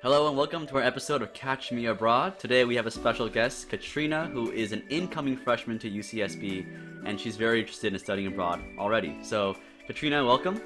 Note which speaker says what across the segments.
Speaker 1: Hello and welcome to our episode of Catch Me Abroad. Today we have a special guest, Catrina, who is an incoming freshman to UCSB, and she's very interested in studying abroad already. So, Catrina, welcome.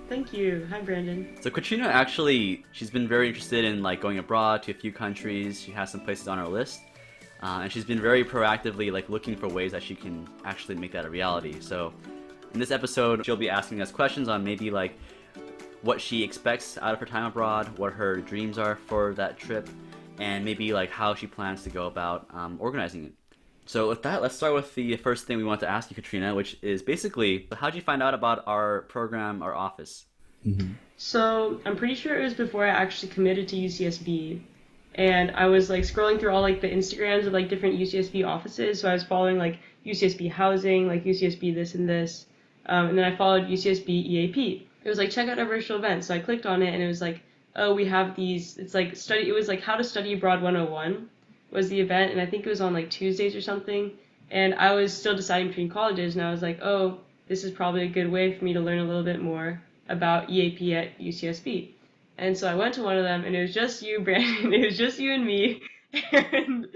Speaker 2: Thank you. Hi, Brandon.
Speaker 1: So, Catrina actually, she's been very interested in going abroad to a few countries. She has some places on her list, and she's been very proactively looking for ways that she can actually make that a reality. So, in this episode, she'll be asking us questions on maybe what she expects out of her time abroad, what her dreams are for that trip, and maybe how she plans to go about organizing it. So with that, let's start with the first thing we want to ask you, Catrina, which is basically, how did you find out about our program, our office?
Speaker 2: So I'm pretty sure it was before I actually committed to UCSB, and I was scrolling through all the Instagrams of different UCSB offices. So I was following UCSB housing, UCSB this and this, and then I followed UCSB EAP. It was check out our virtual event. So I clicked on it and it was oh, we have these. It's study. It was how to study abroad 101 was the event, and I think it was on Tuesdays or something. And I was still deciding between colleges, and I was oh, this is probably a good way for me to learn a little bit more about EAP at UCSB. And so I went to one of them, and it was just you, Brandon. It was just you and me. And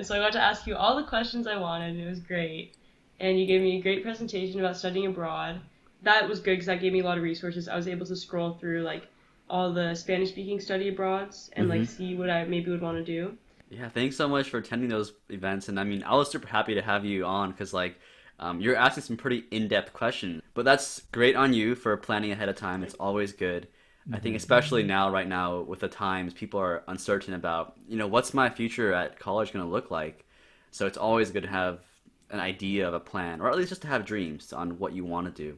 Speaker 2: so I got to ask you all the questions I wanted, and it was great. And you gave me a great presentation about studying abroad. That was good because that gave me a lot of resources. I was able to scroll through all the Spanish-speaking study abroads and see what I maybe would want to do.
Speaker 1: Yeah, thanks so much for attending those events. And I mean, I was super happy to have you on because you're asking some pretty in-depth questions. But that's great on you for planning ahead of time. It's always good. I think especially right now with the times, people are uncertain about, what's my future at college going to look like? So it's always good to have an idea of a plan, or at least just to have dreams on what you want to do.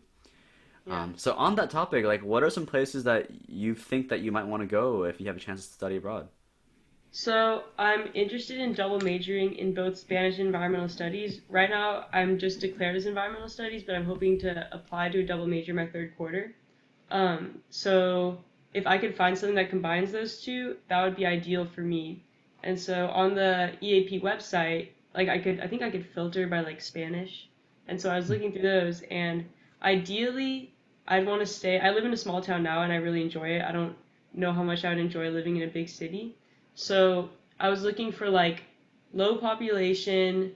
Speaker 2: Yeah.
Speaker 1: So on that topic, what are some places that you think that you might want to go if you have a chance to study abroad?
Speaker 2: So I'm interested in double majoring in both Spanish and environmental studies. Right now, I'm just declared as environmental studies, but I'm hoping to apply to a double major my third quarter. So if I could find something that combines those two, that would be ideal for me. And so on the EAP website, I think I could filter by Spanish. And so I was looking through those, and ideally, I'd want to stay. I live in a small town now, and I really enjoy it. I don't know how much I would enjoy living in a big city. So I was looking for low population,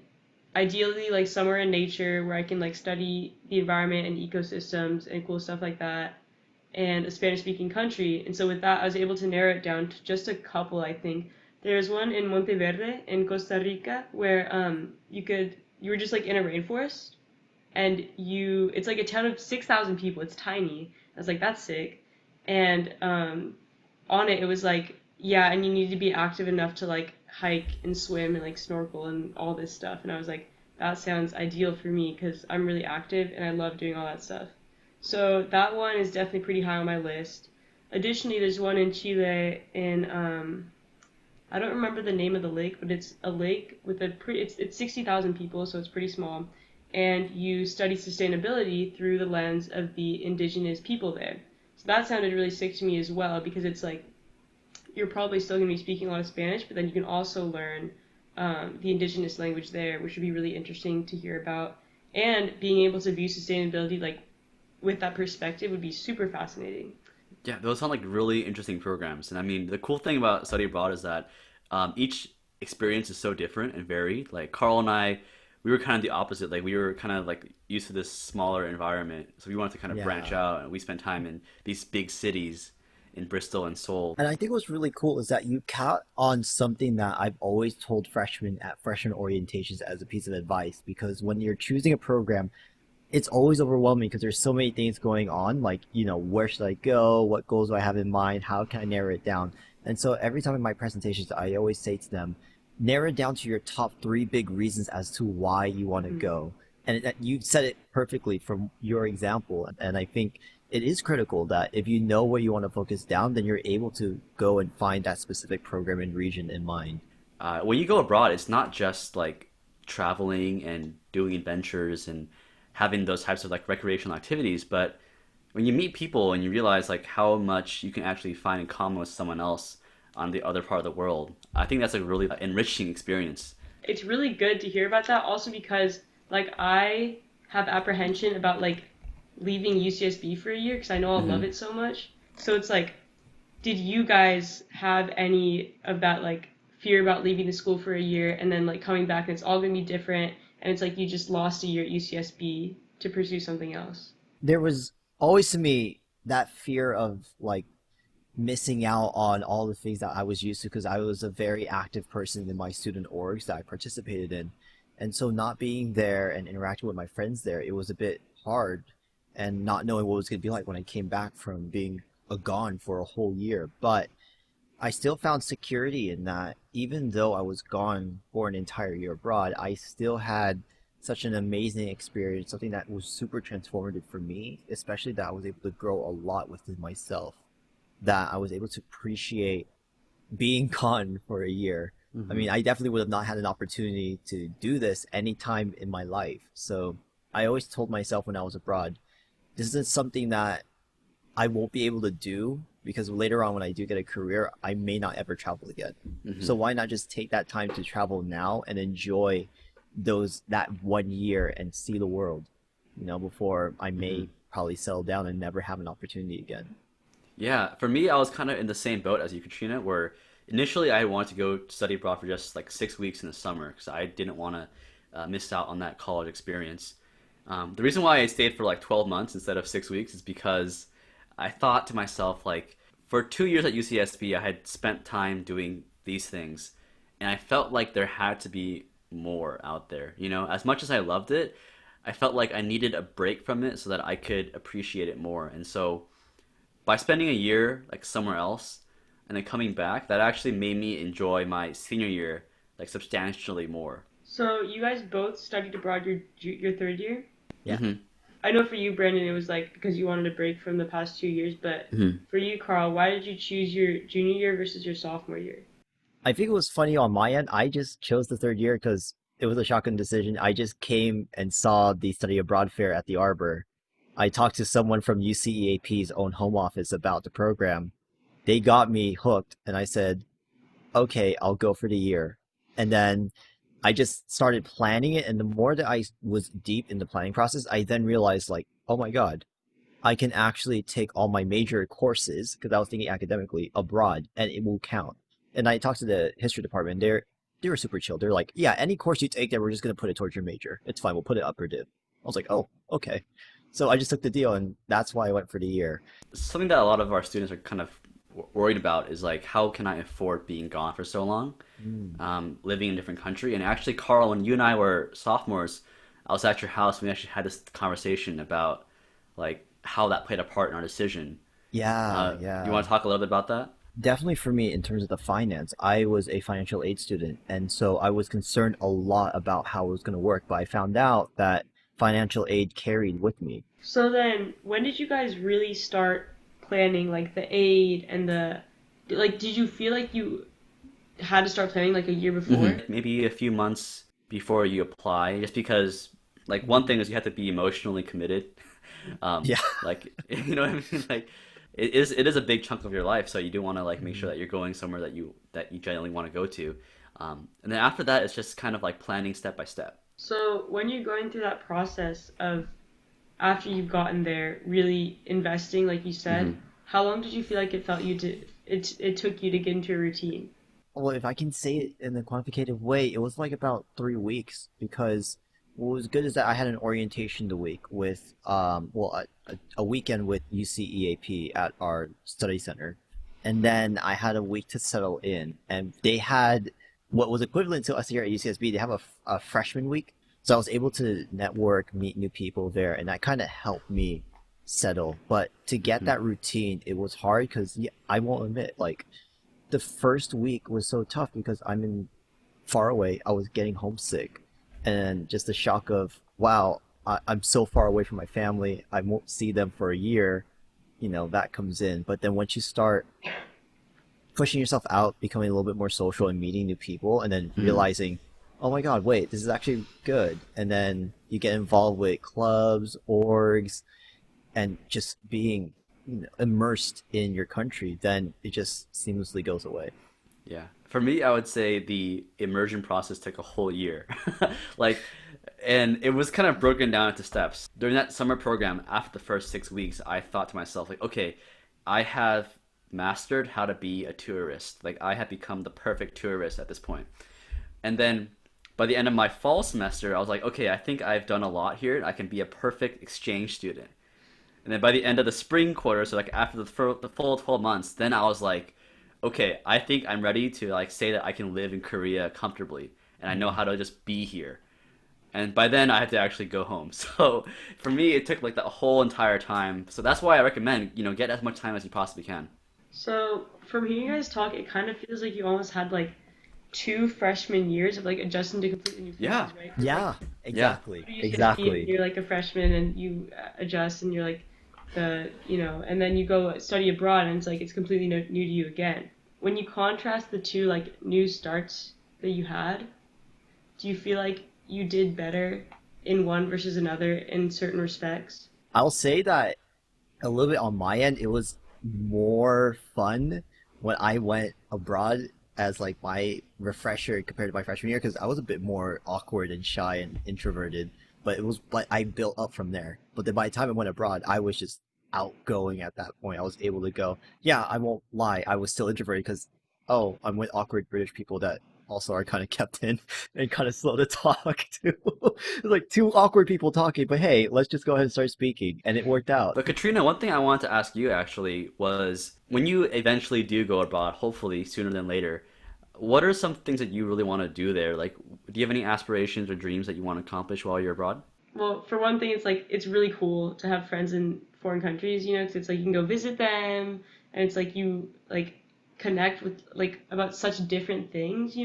Speaker 2: ideally somewhere in nature where I can study the environment and ecosystems and cool stuff like that, and a Spanish-speaking country. And so with that, I was able to narrow it down to just a couple, I think. There's one in Monteverde in Costa Rica where you were just in a rainforest, and it's a town of 6,000 people. It's tiny. I was that's sick. And on it was yeah, and you need to be active enough to hike and swim and snorkel and all this stuff. And I was that sounds ideal for me because I'm really active and I love doing all that stuff. So that one is definitely pretty high on my list. Additionally, there's one in Chile in I don't remember the name of the lake, but it's a lake with it's 60,000 people, so it's pretty small. And you study sustainability through the lens of the indigenous people there. So that sounded really sick to me as well, because it's you're probably still going to be speaking a lot of Spanish, but then you can also learn the indigenous language there, which would be really interesting to hear about. And being able to view sustainability with that perspective would be super fascinating.
Speaker 1: Yeah, those sound like really interesting programs. And I mean, the cool thing about study abroad is that each experience is so different and varied. Carl and I, we were kind of the opposite. We were kind of used to this smaller environment, so we wanted to kind of branch out, and we spent time in these big cities in Bristol and Seoul.
Speaker 3: And I think what's really cool is that you count on something that I've always told freshmen at freshman orientations as a piece of advice, because when you're choosing a program, it's always overwhelming because there's so many things going on, where should I go? What goals do I have in mind? How can I narrow it down? And so every time in my presentations, I always say to them, narrow it down to your top 3 big reasons as to why you want to go. And you said it perfectly from your example. And I think it is critical that if you know where you want to focus down, then you're able to go and find that specific program and region in mind.
Speaker 1: When you go abroad, it's not just traveling and doing adventures and having those types of recreational activities, but when you meet people and you realize how much you can actually find in common with someone else on the other part of the world, I think that's a really enriching experience.
Speaker 2: It's really good to hear about that, also because I have apprehension about leaving UCSB for a year because I know I'll love it so much. So it's did you guys have any of that like fear about leaving the school for a year and then like coming back and it's all gonna be different and it's like you just lost a year at UCSB to pursue something else?
Speaker 3: There was always to me that fear of like missing out on all the things that I was used to because I was a very active person in my student orgs that I participated in. And so not being there and interacting with my friends there, it was a bit hard and not knowing what it was going to be like when I came back from being a gone for a whole year. But I still found security in that even though I was gone for an entire year abroad, I still had such an amazing experience, something that was super transformative for me, especially that I was able to grow a lot within myself, that I was able to appreciate being gone for a year. I
Speaker 1: Hmm.
Speaker 3: mean, I definitely would have not had an opportunity to do this any time in my life. So I always told myself when I was abroad, this isn't something that I won't be able to do because later on when I do get a career, I may not ever travel again.
Speaker 1: Hmm.
Speaker 3: So why not just take that time to travel now and enjoy those that 1 year and see the world, before I
Speaker 1: Hmm.
Speaker 3: may probably settle down and never have an opportunity again.
Speaker 1: Yeah, for me, I was kind of in the same boat as you, Katrina, where initially I wanted to go study abroad for just like 6 weeks in the summer because I didn't want to miss out on that college experience. The reason why I stayed for like 12 months instead of 6 weeks is because I thought to myself, like, for 2 years at UCSB, I had spent time doing these things, and I felt like there had to be more out there. As much as I loved it, I felt like I needed a break from it so that I could appreciate it more. And so by spending a year like somewhere else and then coming back, that actually made me enjoy my senior year like substantially more.
Speaker 2: So you guys both studied abroad your third year?
Speaker 3: Yeah.
Speaker 1: Hmm.
Speaker 2: I know for you, Brandon, it was like because you wanted a break from the past 2 years, but
Speaker 1: Hmm.
Speaker 2: for you, Carl, why did you choose your junior year versus your sophomore year?
Speaker 3: I think it was funny on my end. I just chose the third year because it was a shotgun decision. I just came and saw the study abroad fair at the Arbor. I talked to someone from UCEAP's own home office about the program. They got me hooked, and I said, okay, I'll go for the year. And then I just started planning it. And the more that I was deep in the planning process, I then realized, like, oh my God, I can actually take all my major courses, because I was thinking academically, abroad, and it will count. And I talked to the history department. They were super chill. They're like, yeah, any course you take there, we're just gonna put it towards your major. It's fine. We'll put it upper div. I was like, oh, okay. So I just took the deal, and that's why I went for the year.
Speaker 1: Something that a lot of our students are kind of worried about is like, how can I afford being gone for so long,
Speaker 3: Mm.
Speaker 1: living in a different country? And actually, Carl, when you and I were sophomores, I was at your house. And we actually had this conversation about like how that played a part in our decision.
Speaker 3: Yeah,
Speaker 1: You want
Speaker 3: yeah.
Speaker 1: to talk a little bit about that?
Speaker 3: Definitely for me, in terms of the finance, I was a financial aid student, and so I was concerned a lot about how it was going to work. But I found out that financial aid carried with me.
Speaker 2: So then, when did you guys really start planning like the aid and the like? Did you feel like you had to start planning like a year before?
Speaker 1: Maybe a few months before you apply, just because like one thing
Speaker 3: Mm.
Speaker 1: is you have to be emotionally committed.
Speaker 3: Yeah.
Speaker 1: Like you know what I mean? Like it is a big chunk of your life, so you do want to like make sure
Speaker 3: Mm.
Speaker 1: that you're going somewhere that you genuinely want to go to. And then after that, it's just kind of like planning step by step.
Speaker 2: So when you're going through that process of after you've gotten there, really investing, like you said,
Speaker 1: Hmm.
Speaker 2: how long did you feel like it took you to get into a routine?
Speaker 3: Well, if I can say it in a quantitative way, it was like about 3 weeks because what was good is that I had an orientation the week with a weekend with UCEAP at our study center, and then I had a week to settle in, and they had what was equivalent to us here at UCSB. They have a freshman week, so I was able to network, meet new people there, and that kind of helped me settle. But to get
Speaker 1: Hmm.
Speaker 3: that routine, it was hard because yeah, I won't admit like the first week was so tough because I'm in far away. I was getting homesick, and just the shock of wow, I'm so far away from my family. I won't see them for a year. That comes in. But then once you start pushing yourself out, becoming a little bit more social and meeting new people, and then
Speaker 1: Hmm.
Speaker 3: realizing, oh my God, wait, this is actually good. And then you get involved with clubs, orgs, and just being immersed in your country, then it just seamlessly goes away.
Speaker 1: Yeah. For me, I would say the immersion process took a whole year. Like, and it was kind of broken down into steps. During that summer program, after the first 6 weeks, I thought to myself, like, okay, I have mastered how to be a tourist. Like I had become the perfect tourist at this point. And then by the end of my fall semester, I was like, okay, I think I've done a lot here. I can be a perfect exchange student. And then by the end of the spring quarter, so like after the full 12 months, then I was like, okay, I think I'm ready to like say that I can live in Korea comfortably and I know how to just be here. And by then I had to actually go home. So for me, it took like the whole entire time. So that's why I recommend, get as much time as you possibly can.
Speaker 2: So from hearing you guys talk, it kind of feels like you almost had like two freshman years of like adjusting to completely new
Speaker 1: Yeah,
Speaker 2: places, right? Because like
Speaker 3: Yeah,
Speaker 1: yeah.
Speaker 3: exactly.
Speaker 2: UCSB,
Speaker 3: Exactly.
Speaker 2: you're like a freshman and you adjust and you're like and then you go study abroad and it's like it's completely new to you again. When you contrast the two like new starts that you had, do you feel like you did better in one versus another in certain respects?
Speaker 3: I'll say that a little bit on my end, it was more fun when I went abroad as like my refresher compared to my freshman year because I was a bit more awkward and shy and introverted. But I built up from there. But then by the time I went abroad, I was just outgoing at that point. I was able to go, yeah, I won't lie, I was still introverted because, oh, I'm with awkward British people that also are kind of kept in and kind of slow to talk too. It's like two awkward people talking, but hey, let's just go ahead and start speaking, and it worked out.
Speaker 1: But Katrina, one thing I wanted to ask you actually was when you eventually do go abroad, hopefully sooner than later, what are some things that you really want to do there? Like, do you have any aspirations or dreams that you want to accomplish while you're abroad?
Speaker 2: Well, for one thing, it's like it's really cool to have friends in foreign countries, because it's like you can go visit them, and it's like you like connect with like about such different things.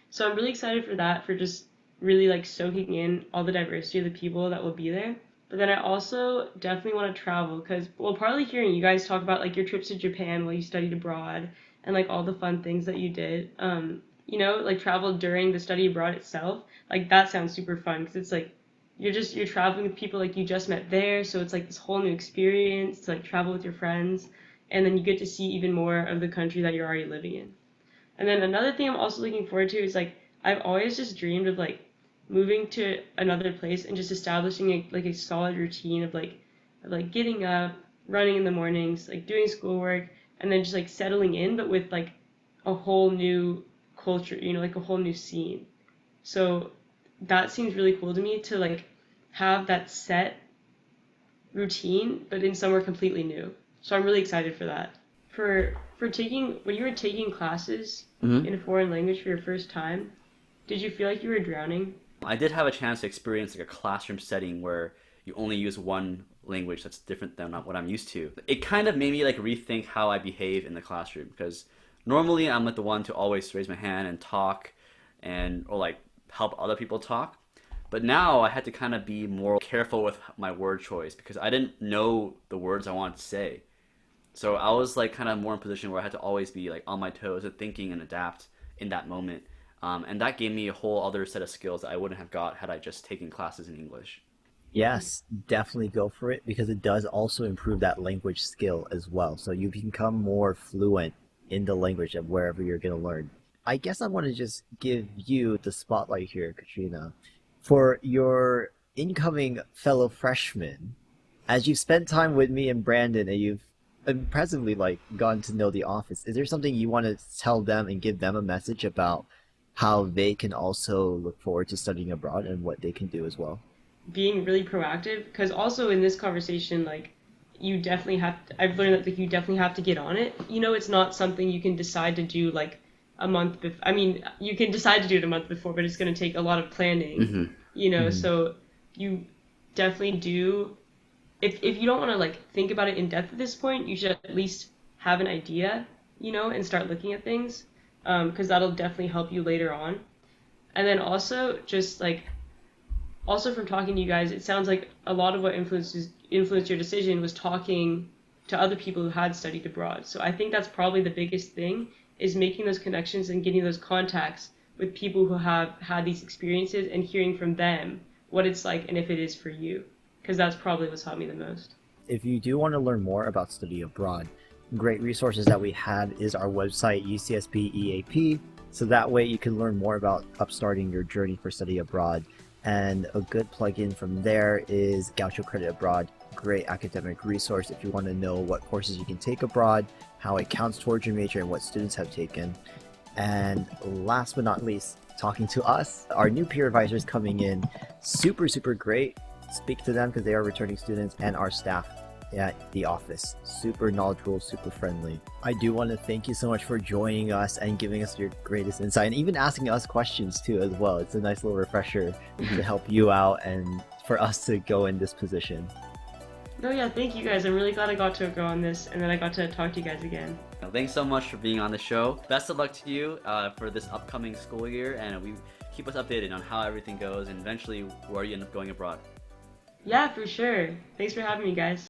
Speaker 2: So I'm really excited for that, for just really like soaking in all the diversity of the people that will be there. But then I also definitely want to travel because, well, partly hearing you guys talk about like your trips to Japan while you studied abroad and like all the fun things that you did, like travel during the study abroad itself, like that sounds super fun because it's like you're traveling with people like you just met there, so it's like this whole new experience to like travel with your friends, and then you get to see even more of the country that you're already living in. And then another thing I'm also looking forward to is like I've always just dreamed of like moving to another place and just establishing like a solid routine of like getting up, running in the mornings, like doing schoolwork, and then just like settling in, but with like a whole new culture, like a whole new scene. So that seems really cool to me to like have that set routine, but in somewhere completely new. So I'm really excited for that. For taking when you were taking classes
Speaker 1: Hmm.
Speaker 2: in a foreign language for your first time, did you feel like you were drowning?
Speaker 1: I did have a chance to experience like a classroom setting where you only use one language that's different than what I'm used to. It kind of made me like rethink how I behave in the classroom because normally I'm like the one to always raise my hand and talk and or like help other people talk. But now I had to kind of be more careful with my word choice because I didn't know the words I wanted to say. So I was like kind of more in a position where I had to always be like on my toes and thinking and adapt in that moment. And that gave me a whole other set of skills that I wouldn't have got had I just taken classes in English.
Speaker 3: Yes, definitely go for it because it does also improve that language skill as well. So you become more fluent in the language of wherever you're going to learn. I guess I want to just give you the spotlight here, Katrina, for your incoming fellow freshman. As you've spent time with me and Brandon and you've impressively like gotten to know the office, is there something you want to tell them and give them a message about how they can also look forward to studying abroad and what they can do as well?
Speaker 2: Being really proactive, because also in this conversation, like you definitely I've learned that like you definitely have to get on it. It's not something you can decide to do like a month before. I mean, you can decide to do it a month before, but it's going to take a lot of planning.
Speaker 1: Hmm.
Speaker 3: Hmm.
Speaker 2: So you definitely do. If you don't want to like think about it in depth at this point, you should at least have an idea, and start looking at things, because that'll definitely help you later on. And then also just like also from talking to you guys, it sounds like a lot of what influenced your decision was talking to other people who had studied abroad. So I think that's probably the biggest thing, is making those connections and getting those contacts with people who have had these experiences and hearing from them what it's like and if it is for you, because that's probably what's helped me the most.
Speaker 3: If you do want to learn more about study abroad, great resources that we have is our website, UCSB EAP. So that way you can learn more about upstarting your journey for study abroad. And a good plugin from there is Gaucho Credit Abroad. great academic resource if you want to know what courses you can take abroad, how it counts towards your major, and what students have taken. And last but not least, talking to us, our new peer advisors coming in, super, super great. Speak to them because they are returning students, and our staff at the office, super knowledgeable, super friendly. I do want to thank you so much for joining us and giving us your greatest insight, and even asking us questions too as well. It's a nice little refresher to help you out and for us to go in this position.
Speaker 2: No, yeah, thank you guys. I'm really glad I got to go on this, and then I got to talk to you guys again.
Speaker 1: Thanks so much for being on the show. Best of luck to you for this upcoming school year, and we keep us updated on how everything goes and eventually where you end up going abroad.
Speaker 2: Yeah, for sure. Thanks for having me, guys.